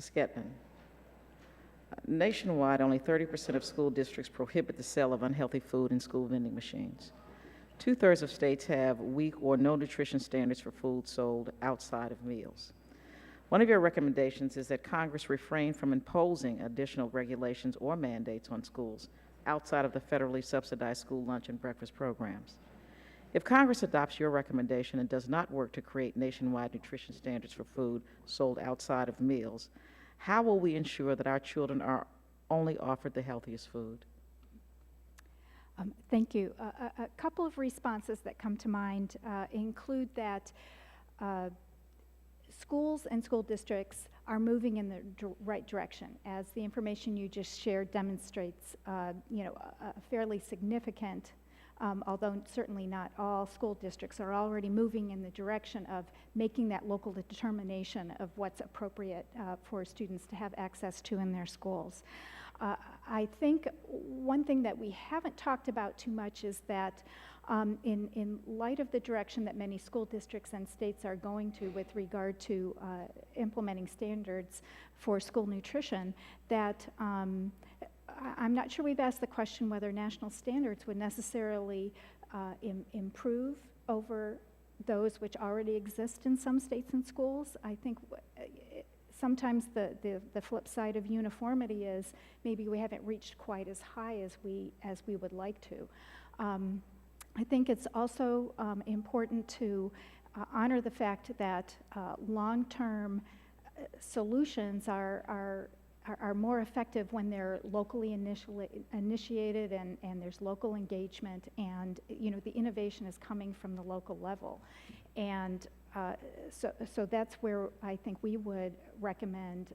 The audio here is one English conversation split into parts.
Ms. Gettman. Nationwide, only 30% of school districts prohibit the sale of unhealthy food in school vending machines. 2/3 of states have weak or no nutrition standards for food sold outside of meals. One of your recommendations is that Congress refrain from imposing additional regulations or mandates on schools outside of the federally subsidized school lunch and breakfast programs. If Congress adopts your recommendation and does not work to create nationwide nutrition standards for food sold outside of meals, how will we ensure that our children are only offered the healthiest food? Thank you. A couple of responses that come to mind include that schools and school districts are moving in the right direction. As the information you just shared demonstrates, a fairly significant, although certainly not all school districts are already moving in the direction of making that local determination of what's appropriate for students to have access to in their schools. I think one thing that we haven't talked about too much is that in light of the direction that many school districts and states are going to with regard to implementing standards for school nutrition, that I'm not sure we've asked the question whether national standards would necessarily improve over those which already exist in some states and schools. I think sometimes the flip side of uniformity is maybe we haven't reached quite as high as we would like to. I think it's also important to honor the fact that long-term solutions are more effective when they're locally initiated and there's local engagement, and the innovation is coming from the local level. And so that's where I think we would recommend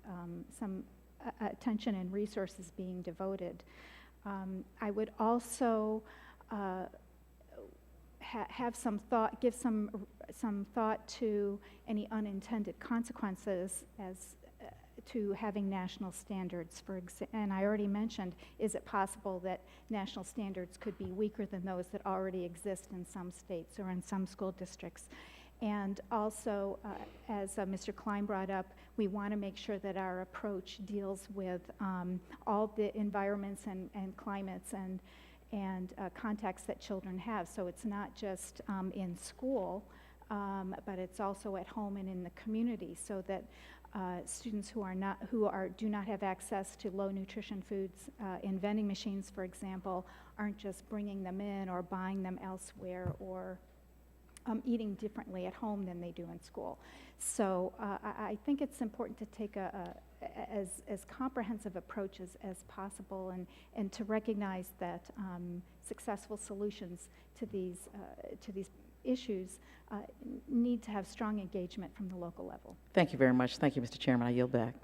some attention and resources being devoted. I would also have some thought, give some thought to any unintended consequences as to having national standards. And I already mentioned, is it possible that national standards could be weaker than those that already exist in some states or in some school districts? And also, as Mr. Klein brought up, we want to make sure that our approach deals with all the environments and climates and contexts that children have. So it's not just in school, but it's also at home and in the community, so that students who do not have access to low nutrition foods in vending machines, for example, aren't just bringing them in or buying them elsewhere or eating differently at home than they do in school. So I think it's important to take as comprehensive approaches as possible, and to recognize that successful solutions to these issues need to have strong engagement from the local level. Thank you very much. Thank you, Mr. Chairman. I yield back.